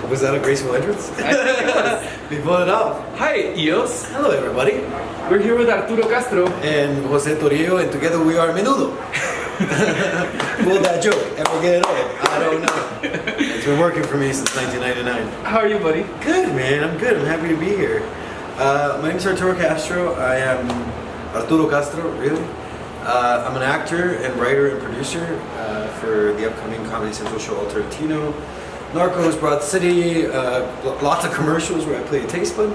Was that a graceful entrance? I think it was. We pulled it off. Hi, EOS. Hello, everybody. We're here with Arturo Castro. And Jose Torillo, and together we are Menudo. Will that joke ever get it old? I don't know. It's been working for me since 1999. How are you, buddy? Good, man. I'm good. I'm happy to be here. My name is Arturo Castro. I am Arturo Castro, really. I'm an actor and writer and producer for the upcoming Comedy Central show El Tarantino, Narcos, Broad City, lots of commercials where I play a taste bud.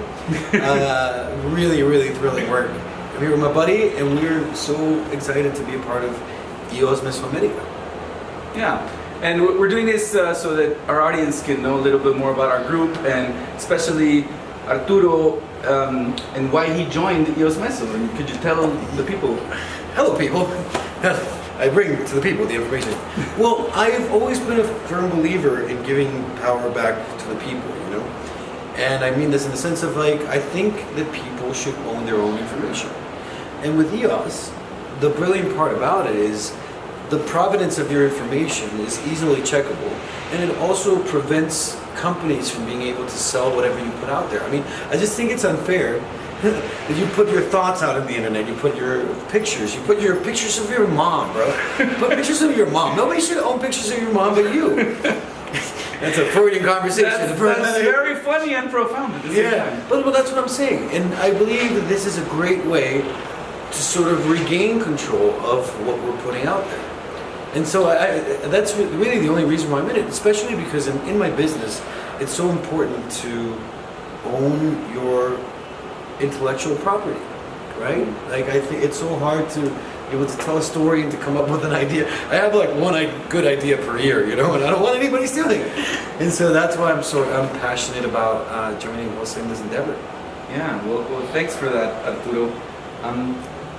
Really, really thrilling work. I'm here with my buddy, and we're so excited to be a part of EOS Mesoamerica. Yeah, and we're doing this so that our audience can know a little bit more about our group, and especially Arturo and why he joined EOS Meso. And could you tell the people? Hello, people. I bring to the people the information. Well, I've always been a firm believer in giving power back to the people, you know? And I mean this in the sense of, like, I think that people should own their own information. And with EOS, the brilliant part about it is the provenance of your information is easily checkable, and it also prevents companies from being able to sell whatever you put out there. I mean, I just think it's unfair that you put your thoughts out on the internet, you put your pictures of your mom, bro. Put pictures of your mom. Nobody should own pictures of your mom but you. That's a Freudian conversation. That's very funny and profound at the same time. But that's what I'm saying. And I believe that this is a great way to sort of regain control of what we're putting out there. And so that's really the only reason why I'm in it, especially because in my business, it's so important to own your intellectual property, right? Like, I think it's so hard to be able to tell a story and to come up with an idea. I have like one good idea per year, you know, and I don't want anybody stealing it. And so that's why I'm passionate about joining Jose in this endeavor. Yeah, well, thanks for that, Arturo.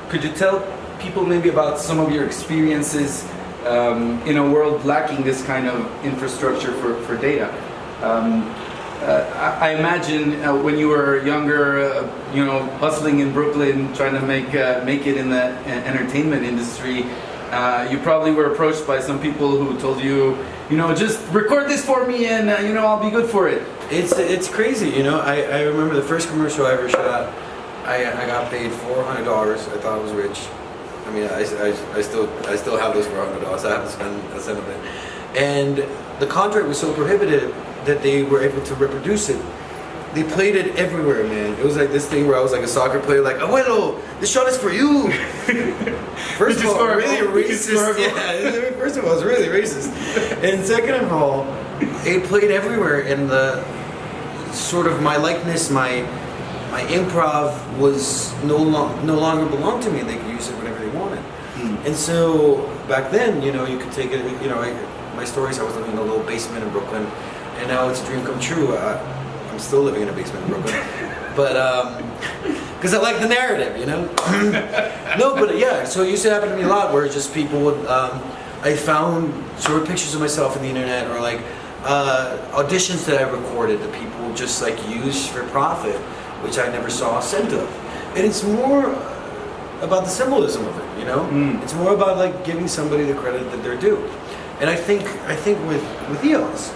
Could you tell people maybe about some of your experiences in a world lacking this kind of infrastructure for data? I imagine when you were younger, you know, hustling in Brooklyn, trying to make it in the entertainment industry, you probably were approached by some people who told you, you know, just record this for me and, you know, I'll be good for it. It's crazy, you know. I remember the first commercial I ever shot, I got paid $400. I thought I was rich. I mean, I still have those $400. I haven't spent a cent of it. And the contract was so prohibitive that they were able to reproduce it. They played it everywhere, man. It was like this thing where I was like a soccer player, like, Abuelo, this shot is for you. First of all, really racist. Yeah, first of all, it's really racist. And second of all, it played everywhere, and the sort of my likeness, my improv was no longer belonged to me. They could use it whenever they wanted. And so back then, you know, you could take it, you know, my stories, I was living in a little basement in Brooklyn, and now it's a dream come true. I'm still living in a basement in Brooklyn, but because I like the narrative, you know. No, but yeah. So it used to happen to me a lot, where just people would. I found sort of pictures of myself on the internet, or like auditions that I recorded that people just like used for profit, which I never saw a cent of. And it's more about the symbolism of it, you know. It's more about like giving somebody the credit that they're due. And I think with EOS,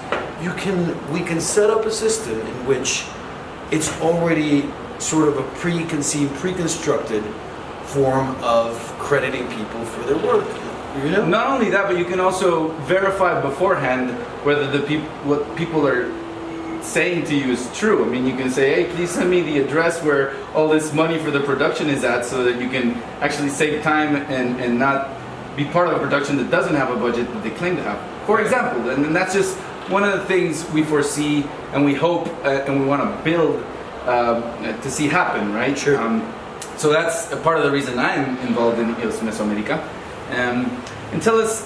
we can set up a system in which it's already sort of a pre-constructed form of crediting people for their work. You know? Not only that, but you can also verify beforehand whether what people are saying to you is true. I mean, you can say, hey, please send me the address where all this money for the production is at, so that you can actually save time and not be part of a production that doesn't have a budget that they claim to have, for example. And that's just one of the things we foresee and we hope and we want to build to see happen, right? Sure. So that's a part of the reason I'm involved in EOS Mesoamerica. And tell us,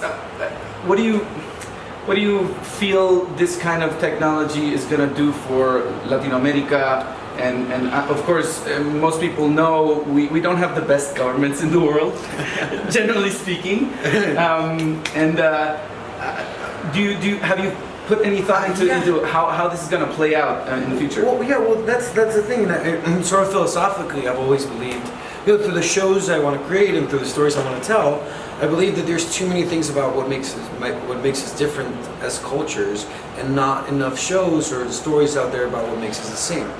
what do you feel this kind of technology is going to do for Latin America? And of course, most people know we don't have the best governments in the world, generally speaking. Have you put any thought into how this is going to play out in the future? Well, that's the thing. And sort of philosophically, I've always believed, you know, through the shows I want to create and through the stories I want to tell, I believe that there's too many things about what makes us different as cultures, and not enough shows or stories out there about what makes us the same.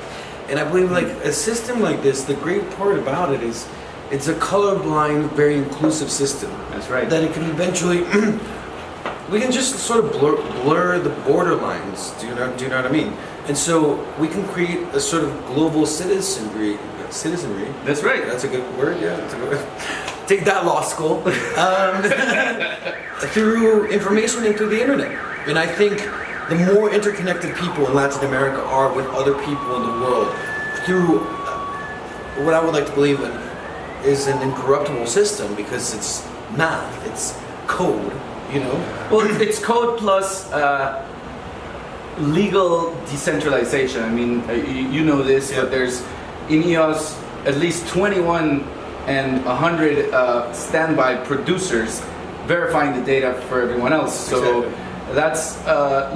And I believe like a system like this, the great part about it is it's a colorblind, very inclusive system. That's right. That it can eventually, we can just sort of blur the border lines. Do you know what I mean? And so we can create a sort of global citizenry. That's right. That's a good word. Yeah, that's a good word. Take that, law school. Through information and through the internet. And I think the more interconnected people in Latin America are with other people in the world, through what I would like to believe in is an incorruptible system, because it's math, it's code, you know? Well, it's code plus legal decentralization. I mean, you know this, but there's in EOS at least 21 and 100 standby producers verifying the data for everyone else. So that's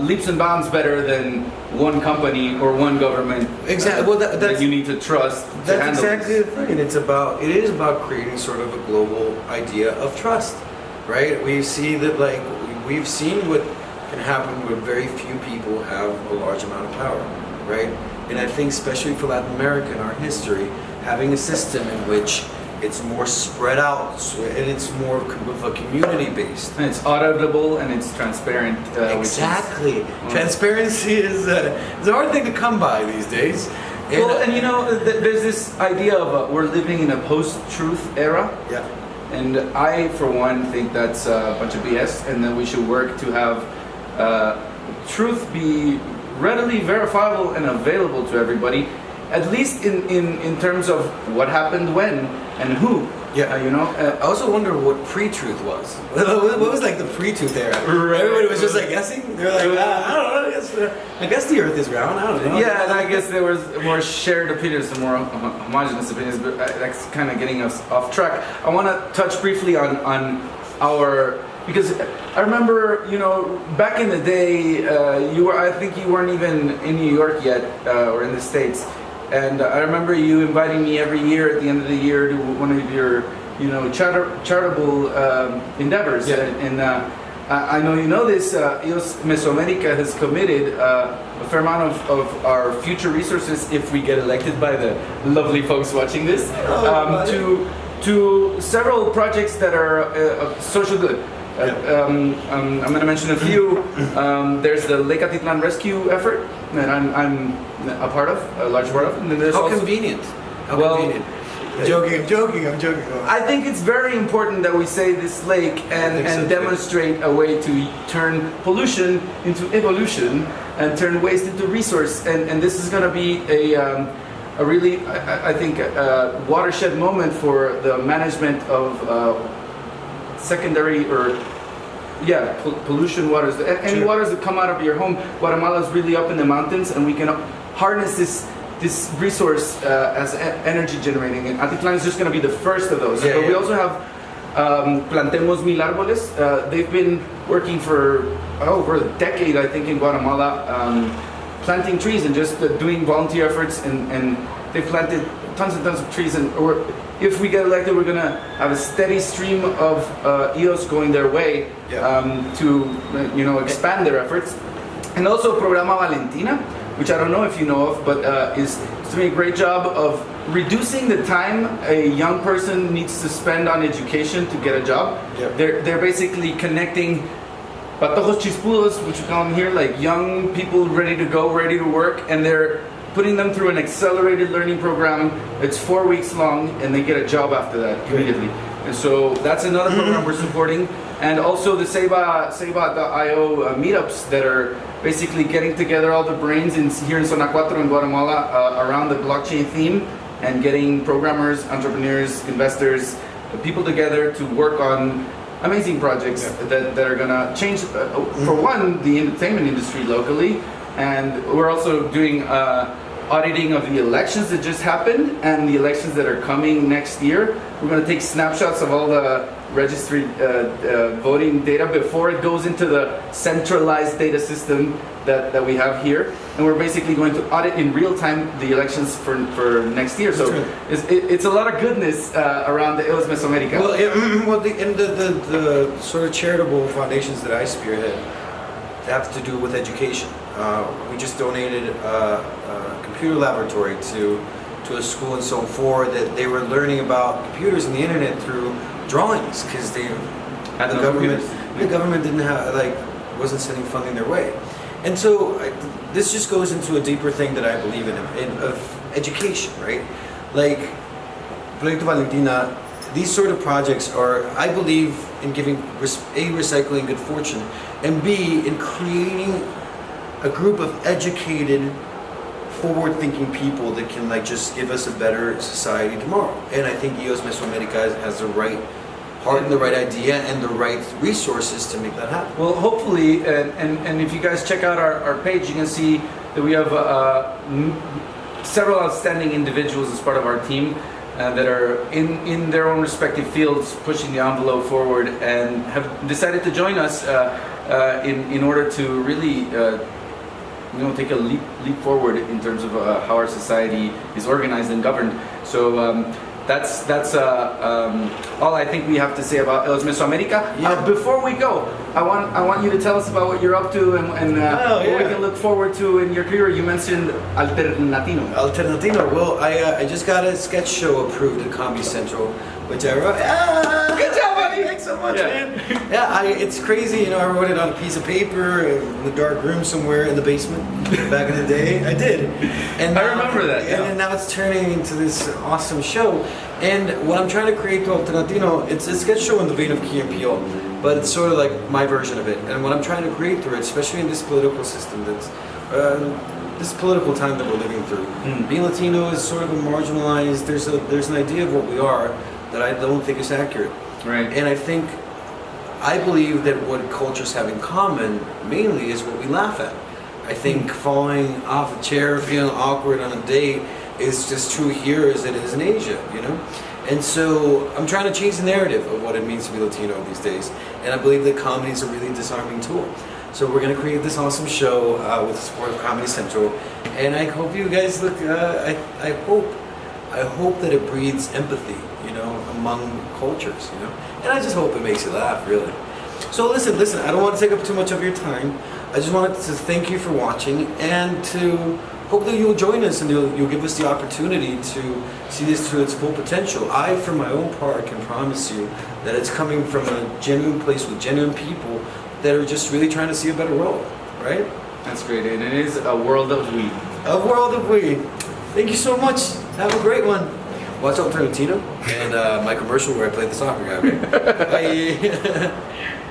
leaps and bounds better than one company or one government. Exactly. Well, that you need to trust. That's exactly the thing. And it is about creating sort of a global idea of trust, right? We see that, like, we've seen what can happen when very few people have a large amount of power, right? And I think especially for Latin America in our history, having a system in which it's more spread out and it's more of a community based. And it's auditable and it's transparent. Exactly. Transparency is a hard thing to come by these days. And you know, there's this idea of we're living in a post-truth era. Yeah. And I, for one, think that's a bunch of BS, and that we should work to have truth be readily verifiable and available to everybody, at least in terms of what happened when and who. Yeah, you know. I also wonder what pre-truth was. What was like the pre-truth era? Right. Everybody was just like guessing. They're like, I don't know. I guess the Earth is round. I don't know. Yeah, and I guess there was more shared opinions and more homogenous opinions, but that's kind of getting us off track. I want to touch briefly on our, because I remember, you know, back in the day, I think you weren't even in New York yet, or in the States. And I remember you inviting me every year at the end of the year to one of your, you know, charitable endeavors. Yeah. And I know you know this. EOS Mesoamerica has committed a fair amount of our future resources, if we get elected by the lovely folks watching this, to several projects that are of social good. I'm going to mention a few. There's the Lake Atitlan rescue effort that I'm a part of, a large part of. And then there's How convenient. Convenient. I'm joking. I think it's very important that we say this lake and demonstrate a way to turn pollution into evolution and turn waste into resource. And this is going to be a really, I think, a watershed moment for the management of secondary or pollution waters. Any waters that come out of your home. Guatemala is really up in the mountains, and we can harness this resource as energy generating. And Atitlan is just going to be the first of those. But we also have Plantemos Mil Árboles. They've been working for over a decade, I think, in Guatemala, planting trees and just doing volunteer efforts, and they've planted tons and tons of trees. And if we get elected, we're going to have a steady stream of EOS going their way to expand their efforts. And also Programa Valentina, which I don't know if you know of, but is doing a great job of reducing the time a young person needs to spend on education to get a job. Yep. They're basically connecting patojos chispudos, which we call them here, like young people ready to go, ready to work, and they're putting them through an accelerated learning program. It's 4 weeks long, and they get a job after that immediately. And so that's another program we're supporting. And also the Seba.io meetups that are basically getting together all the brains here in Zona 4 in Guatemala around the blockchain theme, and getting programmers, entrepreneurs, investors, people together to work on amazing projects that are going to change, for one, the entertainment industry locally. And we're also doing auditing of the elections that just happened and the elections that are coming next year. We're going to take snapshots of all the registry voting data before it goes into the centralized data system that we have here, and we're basically going to audit in real time the elections for next year. So it's a lot of goodness around the EOS Mesoamerica. Well, the sort of charitable foundations that I spearhead have to do with education. We just donated a computer laboratory to a school in Zone 4 that they were learning about computers and the internet through drawings because the government didn't have, like, wasn't sending funding their way. And so this just goes into a deeper thing that I believe in of education, right? Like Proyecto Valentina, these sort of projects are, I believe, in giving A, recycling good fortune, and B, in creating a group of educated, forward-thinking people that can, like, just give us a better society tomorrow. And I think EOS Mesoamerica has the right heart and the right idea and the right resources to make that happen. Well, hopefully, and if you guys check out our page, you can see that we have several outstanding individuals as part of our team that are in their own respective fields pushing the envelope forward and have decided to join us in order to really take a leap forward in terms of how our society is organized and governed. So that's all I think we have to say about EOS Mesoamerica. Before we go, I want you to tell us about what you're up to and what we can look forward to in your career. You mentioned Alternatino. Alternatino. Well, I just got a sketch show approved at Comedy Central, which I wrote. Good job, buddy. Thanks so much, man. Yeah, it's crazy. I wrote it on a piece of paper in the dark room somewhere in the basement back in the day. I did. And I remember that. And then now it's turning into this awesome show. And what I'm trying to create through Alternatino, it's a sketch show in the vein of Key and Peele, but it's sort of like my version of it. And what I'm trying to create through it, especially in this political system that's this political time that we're living through, being Latino is sort of a marginalized. There's an idea of what we are that I don't think is accurate. Right. And I believe that what cultures have in common mainly is what we laugh at. I think falling off a chair, feeling awkward on a date is just true here as it is in Asia, And so I'm trying to change the narrative of what it means to be Latino these days. And I believe that comedy is a really disarming tool. So we're going to create this awesome show with the support of Comedy Central. And I hope you guys look, I hope that it breeds empathy, among cultures, And I just hope it makes you laugh, really. So listen, I don't want to take up too much of your time. I just wanted to thank you for watching and to hope that you'll join us and you'll give us the opportunity to see this to its full potential. I, for my own part, can promise you that it's coming from a genuine place with genuine people that are just really trying to see a better world, right? That's great, and it is a world of we. A world of we. Thank you so much. Have a great one. Watch out for Tarantino and my commercial where I play the soccer guy. Right? Bye.